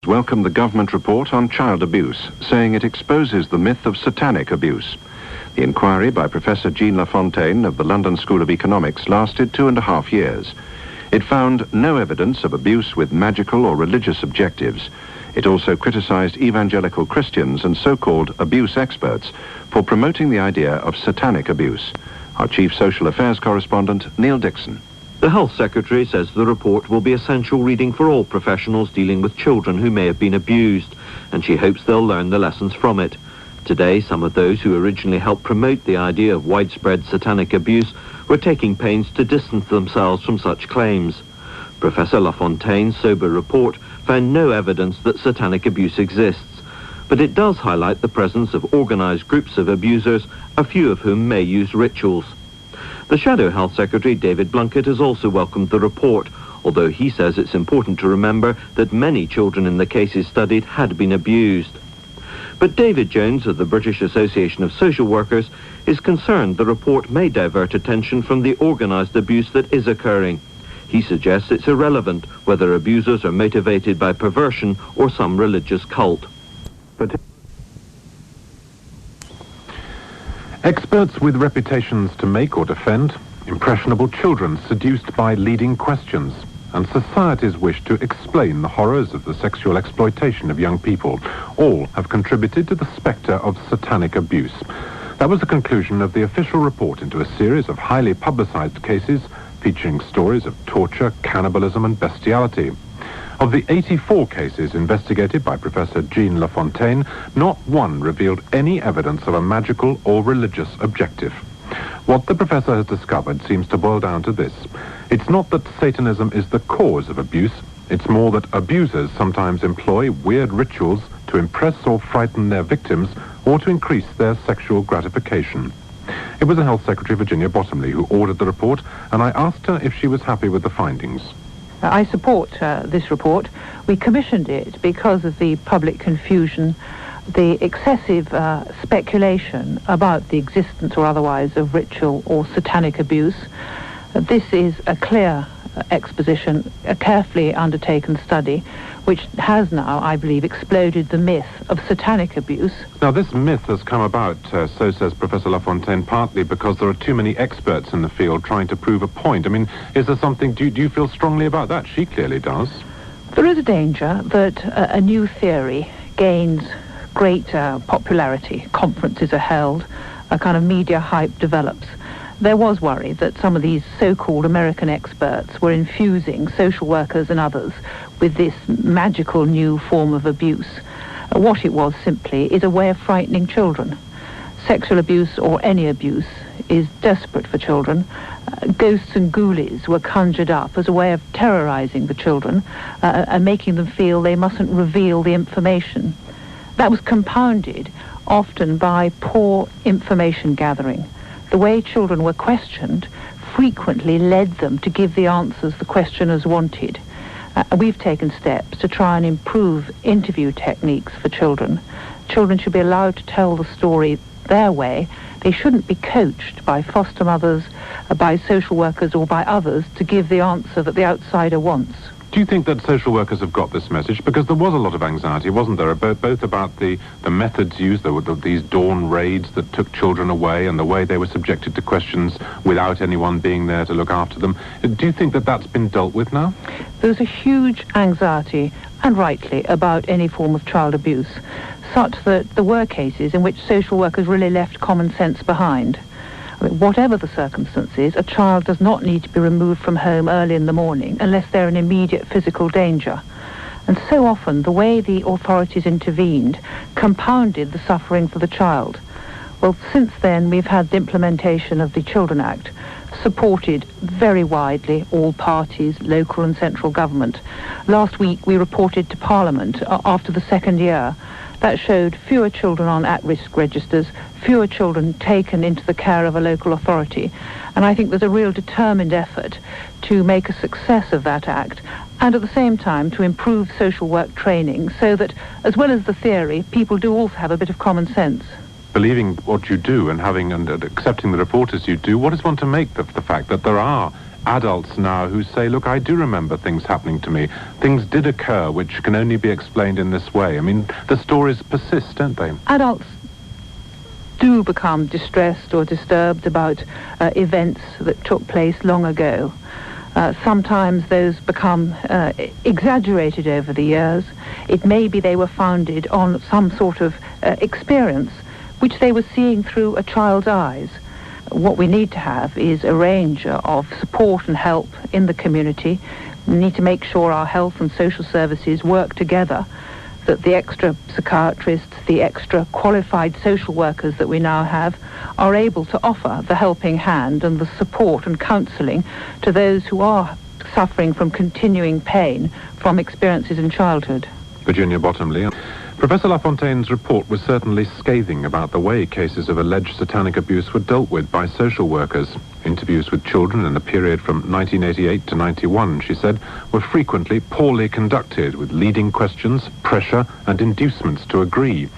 welcomed the government report on child abuse, saying it exposes the myth of satanic abuse. The inquiry by Professor Jean Lafontaine of the London School of Economics lasted 2.5 years. It found no evidence of abuse with magical or religious objectives. It also criticised evangelical Christians and so-called abuse experts for promoting the idea of satanic abuse. Our Chief Social Affairs Correspondent, Neil Dixon. The Health Secretary says the report will be essential reading for all professionals dealing with children who may have been abused, and she hopes they'll learn the lessons from it. Today, some of those who originally helped promote the idea of widespread satanic abuse were taking pains to distance themselves from such claims. Professor Lafontaine's sober report found no evidence that satanic abuse exists, but it does highlight the presence of organised groups of abusers, a few of whom may use rituals. The Shadow Health Secretary, David Blunkett, has also welcomed the report, although he says it's important to remember that many children in the cases studied had been abused. But David Jones of the British Association of Social Workers is concerned the report may divert attention from the organised abuse that is occurring. He suggests it's irrelevant whether abusers are motivated by perversion or some religious cult. Experts with reputations to make or defend, impressionable children seduced by leading questions, and society's wish to explain the horrors of the sexual exploitation of young people all have contributed to the spectre of satanic abuse. That was the conclusion of the official report into a series of highly publicised cases featuring stories of torture, cannibalism and bestiality. Of the 84 cases investigated by Professor Jean Lafontaine, not one revealed any evidence of a magical or religious objective. What the professor has discovered seems to boil down to this. It's not that Satanism is the cause of abuse, it's more that abusers sometimes employ weird rituals to impress or frighten their victims or to increase their sexual gratification. It was the Health Secretary, Virginia Bottomley, who ordered the report, and I asked her if she was happy with the findings. I support this report. We commissioned it because of the public confusion, the excessive speculation about the existence or otherwise of ritual or satanic abuse. This is a clear exposition, a carefully undertaken study, which has now, I believe, exploded the myth of satanic abuse. Now, this myth has come about, so says Professor Lafontaine, partly because there are too many experts in the field trying to prove a point. I mean, is there something, do you feel strongly about that? She clearly does. There is a danger that a new theory gains great popularity. Conferences are held, a kind of media hype develops. There was worry that some of these so-called American experts were infusing social workers and others with this magical new form of abuse. What it was simply is a way of frightening children. Sexual abuse or any abuse is desperate for children. Ghosts and ghoulies were conjured up as a way of terrorizing the children and making them feel they mustn't reveal the information. That was compounded often by poor information gathering. The way children were questioned frequently led them to give the answers the questioners wanted. We've taken steps to try and improve interview techniques for children. Children should be allowed to tell the story their way. They shouldn't be coached by foster mothers, by social workers or by others to give the answer that the outsider wants. Do you think that social workers have got this message? Because there was a lot of anxiety, wasn't there, both about the methods used, there were these dawn raids that took children away and the way they were subjected to questions without anyone being there to look after them. Do you think that that's been dealt with now? There's a huge anxiety, and rightly, about any form of child abuse, such that there were cases in which social workers really left common sense behind. Whatever the circumstances, a child does not need to be removed from home early in the morning unless they're in immediate physical danger. And so often, the way the authorities intervened compounded the suffering for the child. Well, since then, we've had the implementation of the Children Act, supported very widely all parties, local and central government. Last week, we reported to Parliament after the second year. That showed fewer children on at-risk registers, fewer children taken into the care of a local authority. And I think there's a real determined effort to make a success of that act and at the same time to improve social work training so that, as well as the theory, people do also have a bit of common sense. Believing what you do and having and accepting the report as you do, what is one to make of the fact that there are adults now who say, look, I do remember things happening to me. Things did occur which can only be explained in this way. I mean, the stories persist, don't they? Adults do become distressed or disturbed about events that took place long ago. Sometimes those become exaggerated over the years. It may be they were founded on some sort of experience which they were seeing through a child's eyes. What we need to have is a range of support and help in the community. We need to make sure our health and social services work together, that the extra psychiatrists, the extra qualified social workers that we now have are able to offer the helping hand and the support and counselling to those who are suffering from continuing pain from experiences in childhood. Virginia Bottomley. Professor LaFontaine's report was certainly scathing about the way cases of alleged satanic abuse were dealt with by social workers. Interviews with children in the period from 1988 to 91, she said, were frequently poorly conducted, with leading questions, pressure and inducements to agree.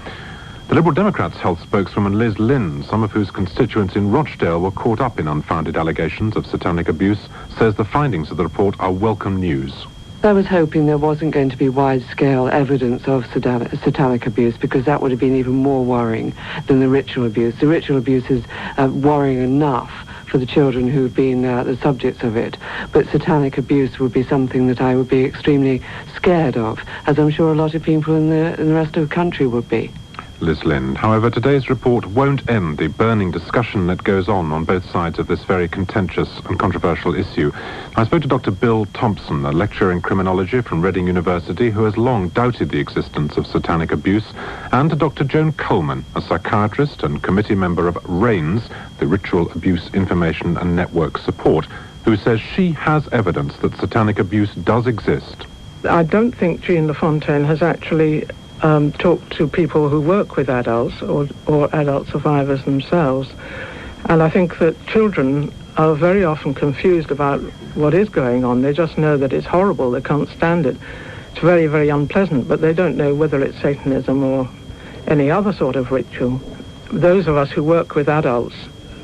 The Liberal Democrats' health spokeswoman Liz Lynn, some of whose constituents in Rochdale were caught up in unfounded allegations of satanic abuse, says the findings of the report are welcome news. I was hoping there wasn't going to be wide-scale evidence of satanic abuse, because that would have been even more worrying than the ritual abuse. The ritual abuse is worrying enough for the children who've been the subjects of it, but satanic abuse would be something that I would be extremely scared of, as I'm sure a lot of people in the rest of the country would be. Liz Lind. However, today's report won't end the burning discussion that goes on both sides of this very contentious and controversial issue. I spoke to Dr. Bill Thompson, a lecturer in criminology from Reading University, who has long doubted the existence of satanic abuse, and to Dr. Joan Coleman, a psychiatrist and committee member of RAINS, the Ritual Abuse Information and Network Support, who says she has evidence that satanic abuse does exist. I don't think Jean LaFontaine has actually talk to people who work with adults or adult survivors themselves. And I think that children are very often confused about what is going on. They just know that it's horrible, they can't stand it. It's very, very unpleasant, but they don't know whether it's Satanism or any other sort of ritual. Those of us who work with adults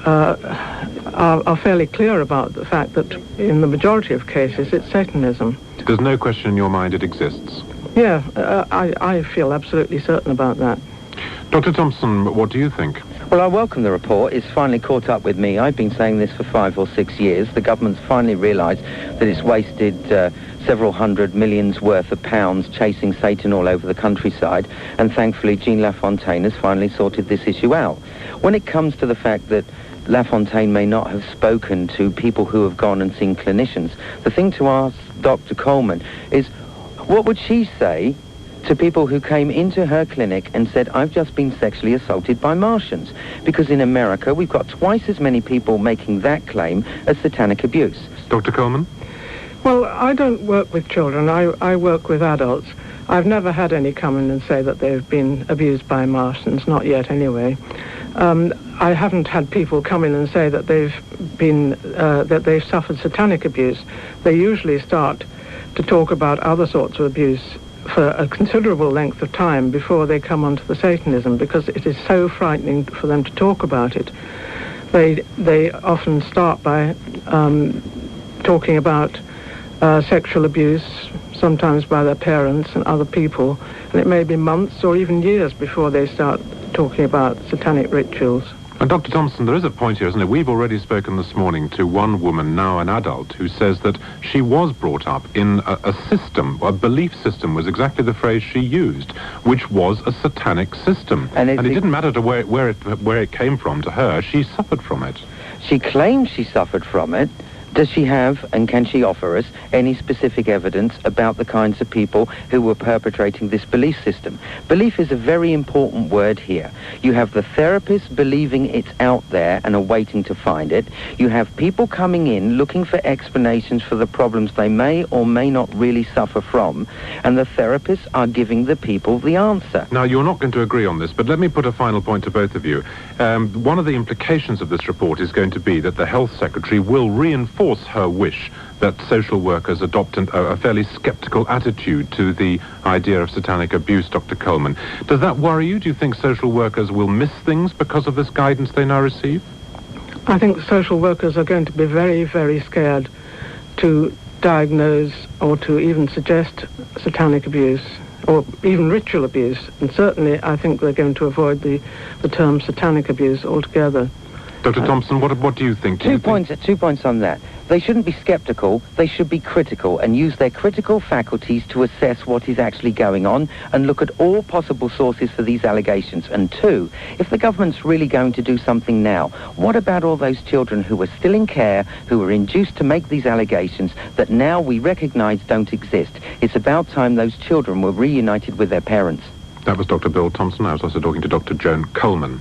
are fairly clear about the fact that in the majority of cases it's Satanism. There's no question in your mind it exists? Yeah, I feel absolutely certain about that. Dr. Thompson, what do you think? Well, I welcome the report. It's finally caught up with me. I've been saying this for 5 or 6 years. The government's finally realised that it's wasted several hundred millions worth of pounds chasing Satan all over the countryside, and thankfully Jean LaFontaine has finally sorted this issue out. When it comes to the fact that LaFontaine may not have spoken to people who have gone and seen clinicians, the thing to ask Dr. Coleman is, what would she say to people who came into her clinic and said, I've just been sexually assaulted by Martians? Because in America, we've got twice as many people making that claim as satanic abuse. Dr. Coleman? Well, I don't work with children. I work with adults. I've never had any come in and say that they've been abused by Martians, not yet anyway. I haven't had people come in and say that they've suffered satanic abuse. They usually start to talk about other sorts of abuse for a considerable length of time before they come onto the Satanism, because it is so frightening for them to talk about it. They often start by talking about sexual abuse, sometimes by their parents and other people, and it may be months or even years before they start talking about satanic rituals. And Dr. Thompson, there is a point here, isn't there? We've already spoken this morning to one woman, now an adult, who says that she was brought up in a system, a belief system was exactly the phrase she used, which was a satanic system. And it didn't matter to where it came from to her. She suffered from it. She claims she suffered from it. Does she have, and can she offer us, any specific evidence about the kinds of people who were perpetrating this belief system? Belief is a very important word here. You have the therapist believing it's out there and are waiting to find it. You have people coming in looking for explanations for the problems they may or may not really suffer from, and the therapists are giving the people the answer. Now, you're not going to agree on this, but let me put a final point to both of you. One of the implications of this report is going to be that the Health Secretary will reinforce her wish that social workers adopt a fairly sceptical attitude to the idea of satanic abuse, Dr. Coleman. Does that worry you? Do you think social workers will miss things because of this guidance they now receive? I think social workers are going to be very, very scared to diagnose or to even suggest satanic abuse or even ritual abuse. And certainly I think they're going to avoid the term satanic abuse altogether. Dr. Thompson, what do you think? Two points on that. They shouldn't be sceptical, they should be critical and use their critical faculties to assess what is actually going on and look at all possible sources for these allegations. And two, if the government's really going to do something now, what about all those children who are still in care, who were induced to make these allegations that now we recognise don't exist? It's about time those children were reunited with their parents. That was Dr. Bill Thompson. I was also talking to Dr. Joan Coleman.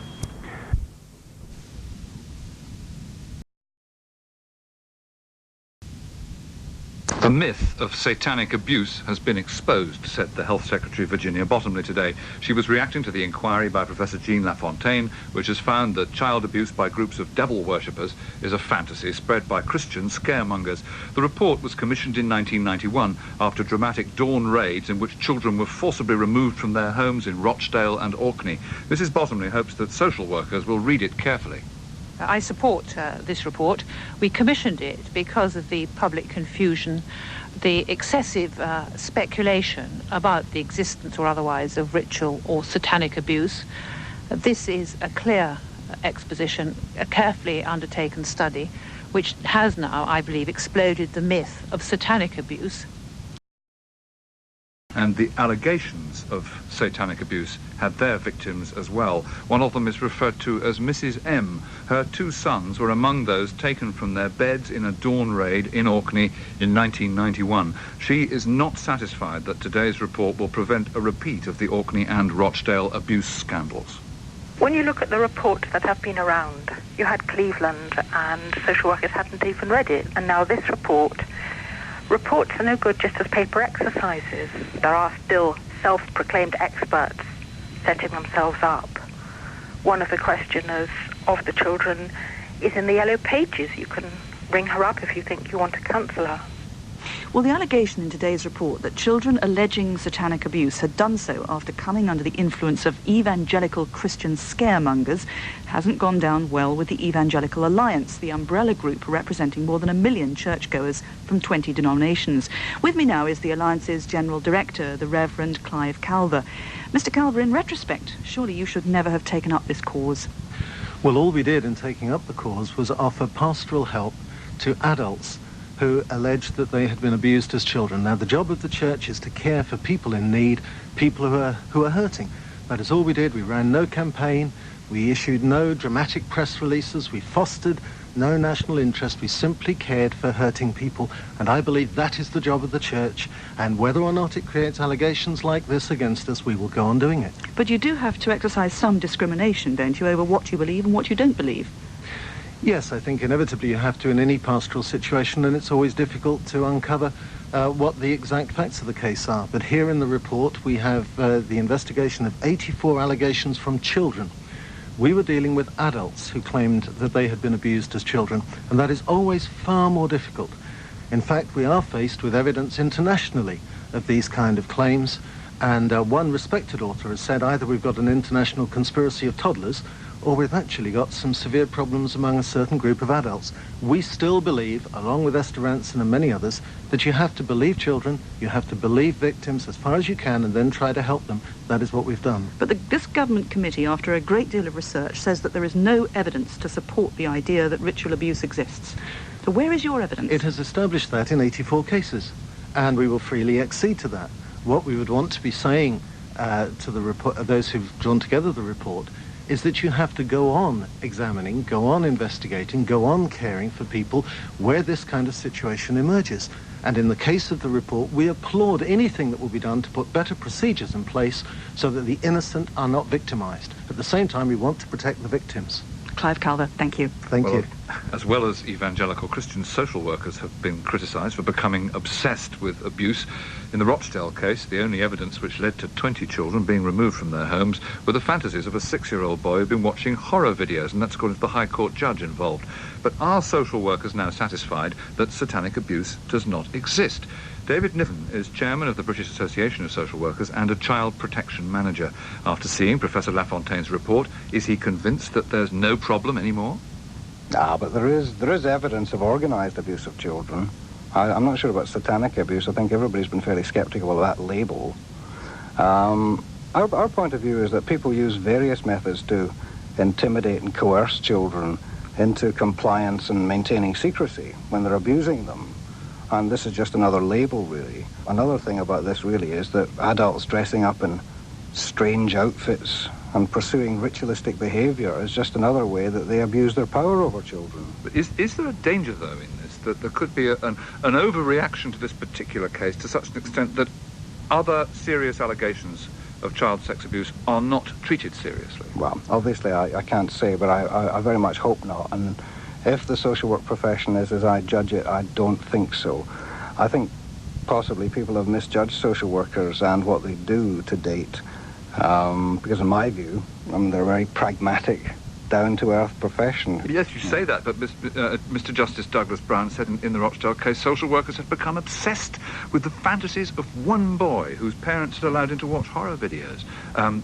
The myth of satanic abuse has been exposed, said the Health Secretary Virginia Bottomley today. She was reacting to the inquiry by Professor Jean Lafontaine, which has found that child abuse by groups of devil worshippers is a fantasy spread by Christian scaremongers. The report was commissioned in 1991 after dramatic dawn raids in which children were forcibly removed from their homes in Rochdale and Orkney. Mrs. Bottomley hopes that social workers will read it carefully. I support this report. We commissioned it because of the public confusion, the excessive speculation about the existence or otherwise of ritual or satanic abuse. This is a clear exposition, a carefully undertaken study, which has now, I believe, exploded the myth of satanic abuse. And the allegations of satanic abuse had their victims as well. One of them is referred to as Mrs. M. Her two sons were among those taken from their beds in a dawn raid in Orkney in 1991. She is not satisfied that today's report will prevent a repeat of the Orkney and Rochdale abuse scandals. When you look at the reports that have been around, you had Cleveland and social workers hadn't even read it, and now this report. Reports are no good just as paper exercises. There are still self-proclaimed experts setting themselves up. One of the questioners of the children is in the yellow pages. You can ring her up if you think you want to counsel her. Well, the allegation in today's report that children alleging satanic abuse had done so after coming under the influence of evangelical Christian scaremongers hasn't gone down well with the Evangelical Alliance, the umbrella group representing more than 1 million churchgoers from 20 denominations. With me now is the Alliance's General Director, the Reverend Clive Calver. Mr. Calver, in retrospect, surely you should never have taken up this cause. Well, all we did in taking up the cause was offer pastoral help to adults who alleged that they had been abused as children. Now, the job of the church is to care for people in need, people who are hurting. That is all we did. We ran no campaign. We issued no dramatic press releases. We fostered no national interest. We simply cared for hurting people. And I believe that is the job of the church. And whether or not it creates allegations like this against us, we will go on doing it. But you do have to exercise some discrimination, don't you, over what you believe and what you don't believe? Yes, I think inevitably you have to in any pastoral situation, and it's always difficult to uncover what the exact facts of the case are. But here in the report we have the investigation of 84 allegations from children. We were dealing with adults who claimed that they had been abused as children, and that is always far more difficult. In fact, we are faced with evidence internationally of these kind of claims, and one respected author has said either we've got an international conspiracy of toddlers or we've actually got some severe problems among a certain group of adults. We still believe, along with Esther Ranson and many others, that you have to believe children, you have to believe victims as far as you can, and then try to help them. That is what we've done. But this government committee, after a great deal of research, says that there is no evidence to support the idea that ritual abuse exists. So where is your evidence? It has established that in 84 cases, and we will freely accede to that. What we would want to be saying to the those who've drawn together the report is that you have to go on examining, go on investigating, go on caring for people where this kind of situation emerges. And in the case of the report, we applaud anything that will be done to put better procedures in place so that the innocent are not victimized. At the same time, we want to protect the victims. Clive Calver, thank you. Thank you. As well as evangelical Christian social workers have been criticised for becoming obsessed with abuse. In the Rochdale case, the only evidence which led to 20 children being removed from their homes were the fantasies of a 6-year-old boy who'd been watching horror videos, and that's according to the High Court judge involved. But are social workers now satisfied that satanic abuse does not exist? David Niven is chairman of the British Association of Social Workers and a child protection manager. After seeing Professor Lafontaine's report, is he convinced that there's no problem anymore? But there is evidence of organised abuse of children, I'm not sure about satanic abuse. I think everybody's been fairly sceptical of that label. Our point of view is that people use various methods to intimidate and coerce children into compliance and maintaining secrecy when they're abusing them. And this is just another label, really. Another thing about this, really, is that adults dressing up in strange outfits and pursuing ritualistic behavior is just another way that they abuse their power over children. Is there a danger, though, in this, that there could be an overreaction to this particular case to such an extent that other serious allegations of child sex abuse are not treated seriously? Well, obviously I can't say, but I very much hope not. And if the social work profession is as I judge it, I don't think so. I think possibly people have misjudged social workers and what they do to date, because in my view, they're a very pragmatic, down-to-earth profession. Yes, you say that, but Mr. Justice Douglas Brown said in the Rochdale case, social workers have become obsessed with the fantasies of one boy whose parents had allowed him to watch horror videos.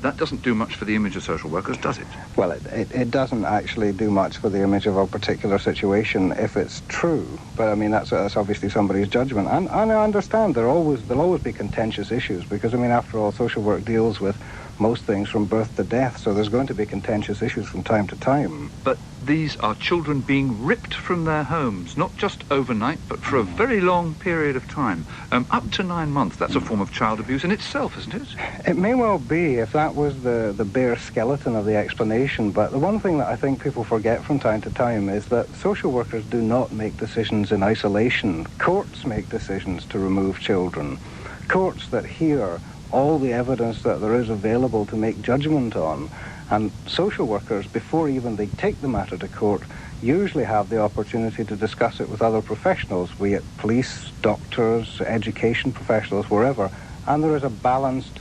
That doesn't do much for the image of social workers, does it? Well, it doesn't actually do much for the image of a particular situation if it's true. But I mean, that's obviously somebody's judgment. And I understand there'll always be contentious issues, because I mean, after all, social work deals with most things from birth to death, so there's going to be contentious issues from time to time. But these are children being ripped from their homes, not just overnight, but for a very long period of time. Up to 9 months, that's a form of child abuse in itself, isn't it? It may well be, if that was the bare skeleton of the explanation, but the one thing that I think people forget from time to time is that social workers do not make decisions in isolation. Courts make decisions to remove children. Courts that hear all the evidence that there is available to make judgment on. And social workers, before even they take the matter to court, usually have the opportunity to discuss it with other professionals, be it police, doctors, education professionals, wherever, and there is a balanced,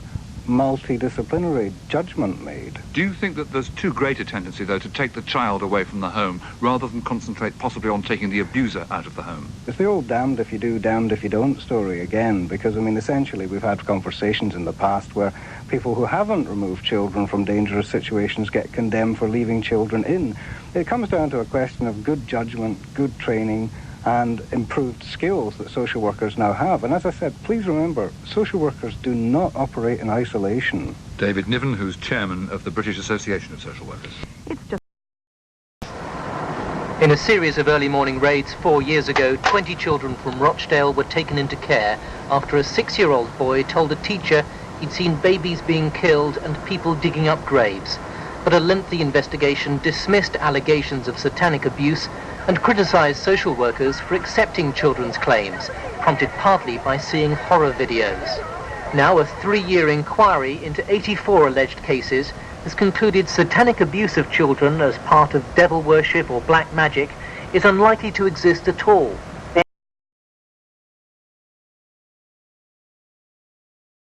multidisciplinary judgment made. Do you think that there's too great a tendency, though, to take the child away from the home rather than concentrate possibly on taking the abuser out of the home? It's the old damned if you do, damned if you don't story again, because, I mean, essentially we've had conversations in the past where people who haven't removed children from dangerous situations get condemned for leaving children in. It comes down to a question of good judgment, good training, and improved skills that social workers now have. And as I said, please remember, social workers do not operate in isolation. David Niven, who's chairman of the British Association of Social Workers. In a series of early morning raids 4 years ago, 20 children from Rochdale were taken into care after a 6-year-old boy told a teacher he'd seen babies being killed and people digging up graves. But a lengthy investigation dismissed allegations of satanic abuse and criticised social workers for accepting children's claims, prompted partly by seeing horror videos. Now a 3-year inquiry into 84 alleged cases has concluded satanic abuse of children as part of devil worship or black magic is unlikely to exist at all.